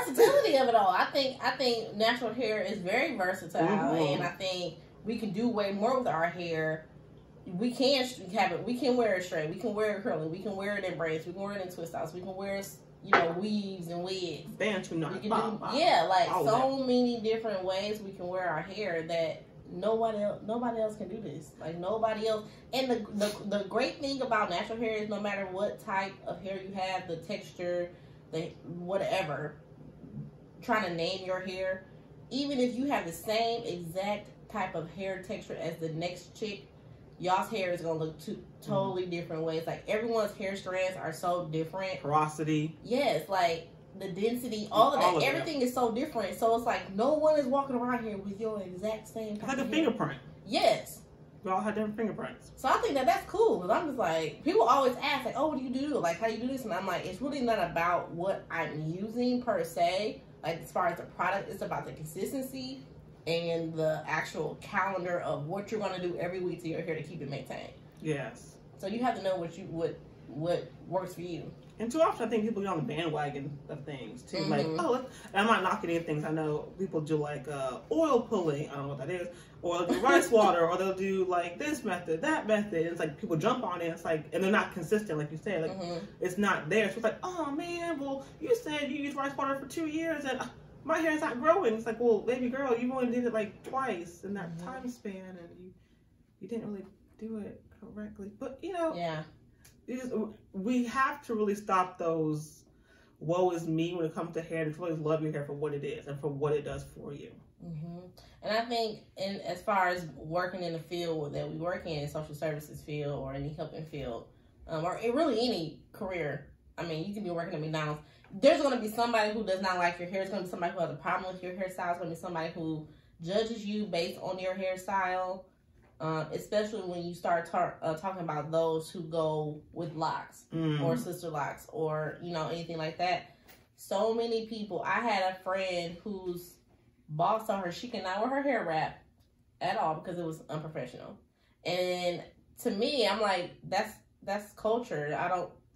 versatility of it all. I think natural hair is very versatile, and I think we can do way more with our hair. We can have it. We can wear it straight. We can wear it curly. We can wear it in braids. We can wear it in twist outs. We can wear it, weaves and wigs. Bantu knots. So many different ways we can wear our hair that nobody else can do this. Like nobody else. And the great thing about natural hair is no matter what type of hair you have, the texture, the whatever, trying to name your hair, even if you have the same exact type of hair texture as the next chick, y'all's hair is gonna look totally different ways. Like everyone's hair strands are so different. Porosity. Yes, like the density, all of that. Everything is so different. So it's like no one is walking around here with your exact same type like of a fingerprint. Yes. We all have different fingerprints. So I think that's cool. Because I'm just like, people always ask, like, oh, what do you do? Like, how do you do this? And I'm like, it's really not about what I'm using per se. Like, as far as the product, it's about the consistency and the actual calendar of what you're going to do every week to your hair to keep it maintained. Yes. So you have to know what works for you. And too often I think people get on the bandwagon of things too. Like, and I'm not knocking any things. I know people do like oil pulling. I don't know what that is. Or they'll do rice water, or they'll do like this method, that method. And it's like people jump on it. It's like, and they're not consistent, like you said. Like it's not there. So it's like, oh man, well you said you used rice water for 2 years and my hair's not growing. It's like, well, baby girl, you only did it like twice in that time span, and you didn't really do it correctly. But we have to really stop those woe is me when it comes to hair, and to really love your hair for what it is and for what it does for you. And I think, as far as working in the field that we work in social services field or any helping field, or really any career, I mean, you can be working at McDonald's. There's going to be somebody who does not like your hair. There's going to be somebody who has a problem with your hairstyle. There's going to be somebody who judges you based on your hairstyle, especially when you start talking about those who go with locks or sister locks or, anything like that. So many people. I had a friend whose boss told her she cannot wear her hair wrap at all because it was unprofessional. And to me, I'm like, that's culture.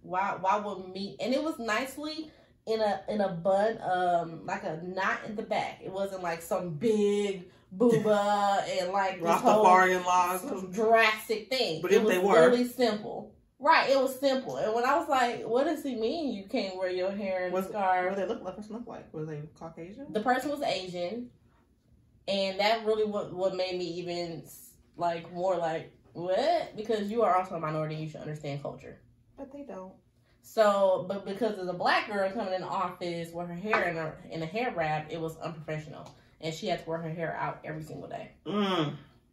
Why would me? And it was nicely in a bun, like a knot in the back. It wasn't like some big booba and like this whole drastic thing. But it was really simple. Right, it was simple. And when I was like, what does he mean you can't wear your hair in a scarf? What did the person look like? Were they Caucasian? The person was Asian. And that really what made me even like more like, what? Because you are also a minority, you should understand culture. But they don't. So, but because of the black girl coming in the office with her hair in a hair wrap, it was unprofessional. And she had to wear her hair out every single day.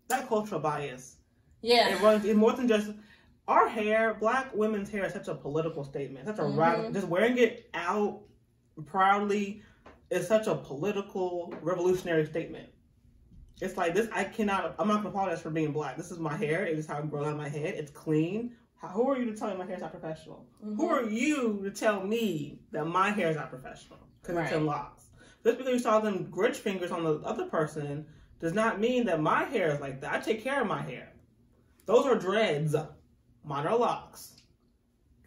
That cultural bias. Yeah. It runs, it's more than just our hair. Black women's hair is such a political statement. Such a radical, just wearing it out proudly is such a political, revolutionary statement. It's like this, I'm not going to apologize for being black. This is my hair. It is how it grows out of my head. It's clean. Who are you to tell me my hair is not professional? Who are you to tell me that my hair is not professional? Because it's in locks. Just because you saw them Grinch fingers on the other person does not mean that my hair is like that. I take care of my hair. Those are dreads. Mine are locks.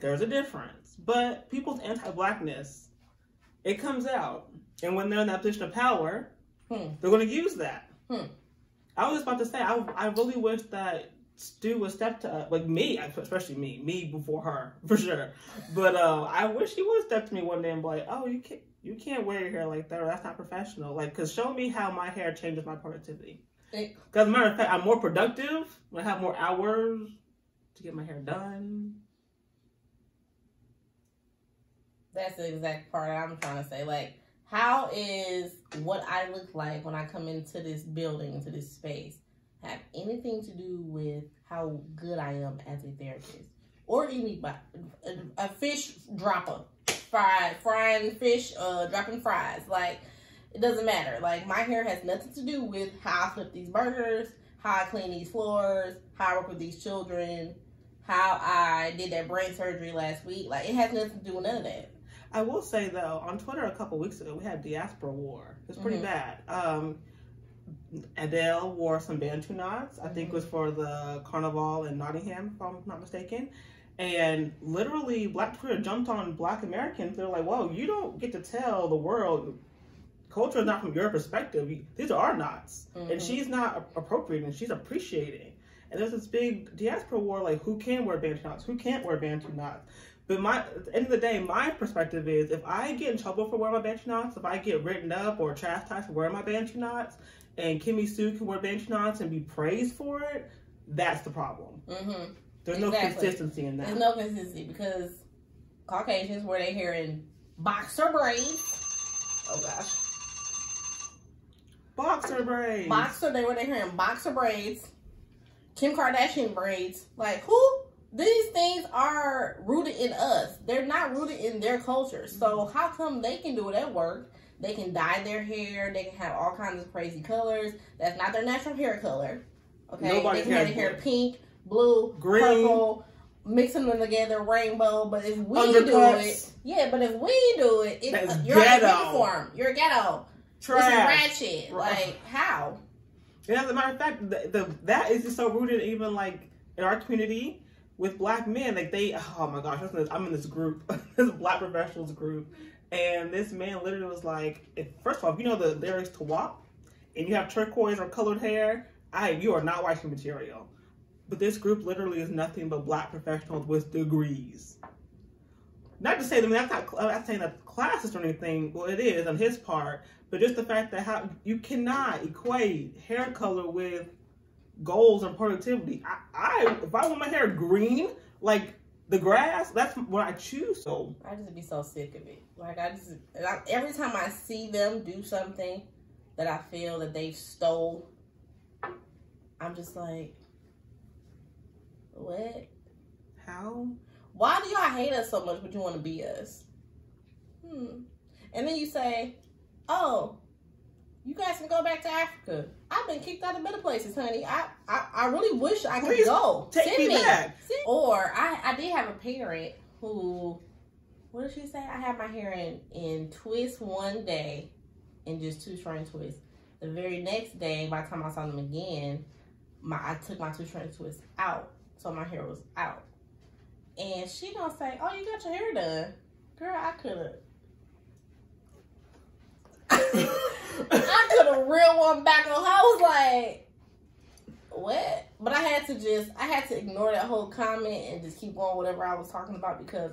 There's a difference. But people's anti-blackness, it comes out. And when they're in that position of power, they're going to use that. I was just about to say, I really wish that Stu would step to, like me, especially me before her, for sure. But I wish he would step to me one day and be like, oh, you can't wear your hair like that, or that's not professional. Like, because show me how my hair changes my productivity. Because as a matter of fact, I'm more productive when I have more hours to get my hair done. That's the exact part I'm trying to say. Like, how is what I look like when I come into this building, into this space, have anything to do with how good I am as a therapist? Or anybody, a fish dropper, frying fish, dropping fries. Like, it doesn't matter. Like, my hair has nothing to do with how I flip these burgers, how I clean these floors, how I work with these children, how I did that brain surgery last week. Like, it has nothing to do with none of that. I will say, though, on Twitter a couple weeks ago, we had diaspora war. It was pretty bad. Adele wore some Bantu knots. I think it was for the carnival in Nottingham, if I'm not mistaken. And literally, Black Twitter jumped on Black Americans. They're like, whoa, you don't get to tell the world culture is not from your perspective. These are our knots. And she's not appropriating, she's appreciating. And there's this big diaspora war, like, who can wear Bantu knots? Who can't wear Bantu knots? But at the end of the day, my perspective is, if I get in trouble for wearing my Bantu knots, if I get written up or chastised for wearing my Bantu knots, and Kimmy Sue can wear Bantu knots and be praised for it, that's the problem. There's no consistency in that. There's no consistency because Caucasians wear their hair in boxer braids. Oh gosh. Boxer braids. They wear their hair in boxer braids. Kim Kardashian braids. Like, who? These things are rooted in us. They're not rooted in their culture. So how come they can do it at work? They can dye their hair. They can have all kinds of crazy colors. That's not their natural hair color. Okay? Nobody they can have their hair pink, blue, green, purple, mixing them together, rainbow. But if we do it, but if we do it, you're a uniform. You're a ghetto. Trash. This is ratchet. Like, how? And as a matter of fact, that is just so rooted even like in our community with Black men. Like oh my gosh, I'm in this group, this Black professionals group, and this man literally was like, first of all, if you know the lyrics to WAP, and you have turquoise or colored hair, you are not wifey material. But this group literally is nothing but Black professionals with degrees. Not to say, I'm not saying that's classist or anything. Well, it is on his part, but just the fact that how you cannot equate hair color with goals and productivity. If I want my hair green, like the grass, that's what I choose. So I just be so sick of it. Like every time I see them do something that I feel that they stole, I'm just like, what? How? Why do y'all hate us so much but you want to be us? And then you say, oh, you guys can go back to Africa. I've been kicked out of better places, honey. I really wish I could go. Take me back. Or I did have a parent who, what did she say? I had my hair in twists one day and just 2 strand twists. The very next day, by the time I saw them again, I took my 2 strand twists out. So my hair was out. And she gonna say, oh, you got your hair done. Girl, I could have reeled one back on her. I was like, what? But I had to ignore that whole comment and just keep going whatever I was talking about because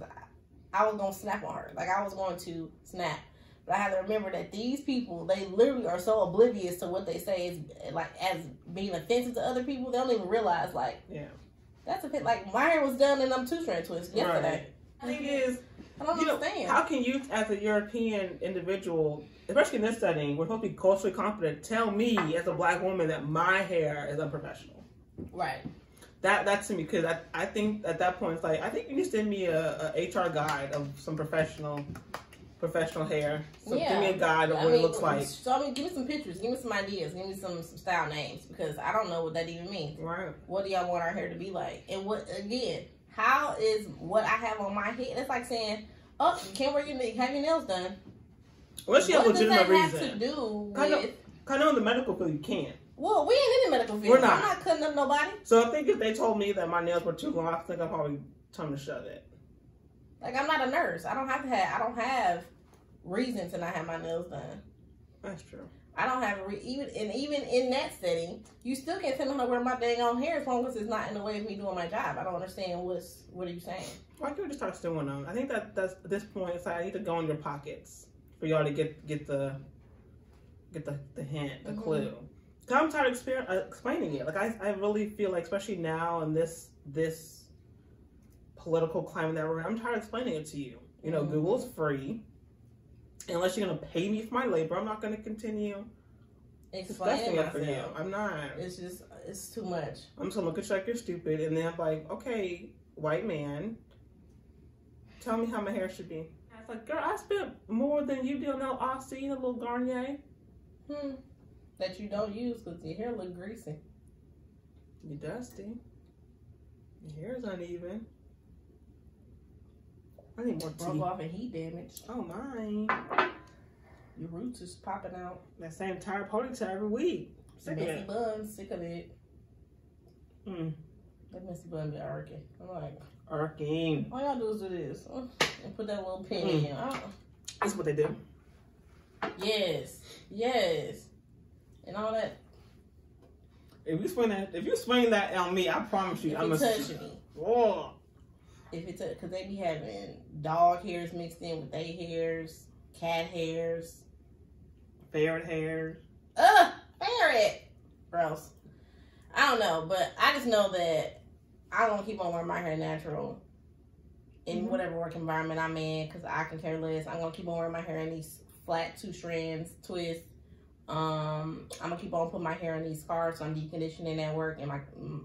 I was going to snap on her. Like, I was going to snap. But I had to remember that these people, they literally are so oblivious to what they say is, like, as being offensive to other people, they don't even realize, like, that's a bit, like, my hair was done in them 2 strand twists yesterday. Right. The thing is, I don't understand. How can you, as a European individual, especially in this setting, we're supposed to be culturally competent, tell me as a Black woman that my hair is unprofessional? Right. That to me, because I think at that point, it's like, I think you need to send me a HR guide of some professional hair. So give me a guide of what it looks like. So, give me some pictures. Give me some ideas. Give me some style names. Because I don't know what that even means. Right. What do y'all want our hair to be like? And how is what I have on my head? It's like saying, oh, you can't have your nails done. Unless you have a legitimate reason. What does that have to do with... I know in the medical field you can't. Well, we ain't in the medical field. We're not. I'm not cutting up nobody. So I think if they told me that my nails were too long, I think I'd probably tell them to shut it. Like, I'm not a nurse. I don't have reason to not have my nails done. That's true. I don't have even in that setting, you still can't tell me how to wear my dang on hair as long as it's not in the way of me doing my job. I don't understand what are you saying? Why can't we just start stewing on? I think that's at this point. It's like I need to go in your pockets for y'all to get the hint, the clue. Cause I'm tired of explaining it. Like I really feel like, especially now in this political climate that we're in, I'm tired of explaining it to you. You know, Google's free. Unless you're gonna pay me for my labor, I'm not gonna continue explaining it for you. I'm not. It's too much. I'm just gonna look at you like you're stupid, and then I'm like, okay, white man, tell me how my hair should be. I was like, girl, I spent more than you did on that Aussie and a little Garnier. That you don't use because your hair look greasy. You're dusty. Your hair is uneven. I need more tea. Broke off and heat damage. Oh my. Your roots is popping out. That same tired ponytail every week. Messy bun, sick of it. They must be irking. I'm like, irking. All y'all do is do this and put that little pin in. That's what they do. Yes, and all that. If you swing that on me, I promise you, If I'm it gonna touch me. Oh. If it's because they be having dog hairs mixed in with their hairs, cat hairs, ferret hairs. Ferret. Gross. I don't know, but I just know that I want to keep on wearing my hair natural in whatever work environment I'm in because I can care less. I'm gonna keep on wearing my hair in these flat 2 strands twists. I'm gonna keep on putting my hair in these scarves. So I'm deep conditioning at work, and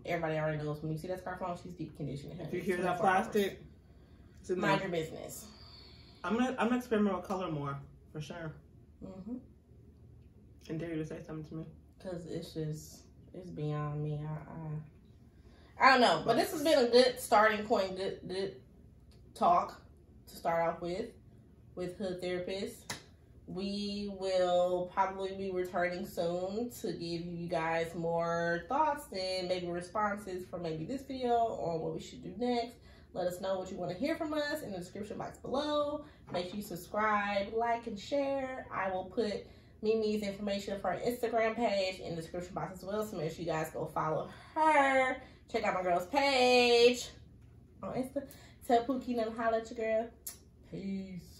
everybody already knows when you see that scarf on, she's deep conditioning her. If you hear that plastic, mind your business. I'm gonna experiment with color more for sure. And dare you to say something to me because it's beyond me. I don't know, but this has been a good starting point. Good talk to start off with Hood Therapist. We will probably be returning soon to give you guys more thoughts and maybe responses for maybe this video or what we should do next. Let us know what you want to hear from us in the description box below. Make sure you subscribe, like, and share. I will put Mimi's information for her Instagram page in the description box as well, so make sure you guys go follow her. Check out my girl's page on Insta. Tell Pookie and holla at your girl. Peace.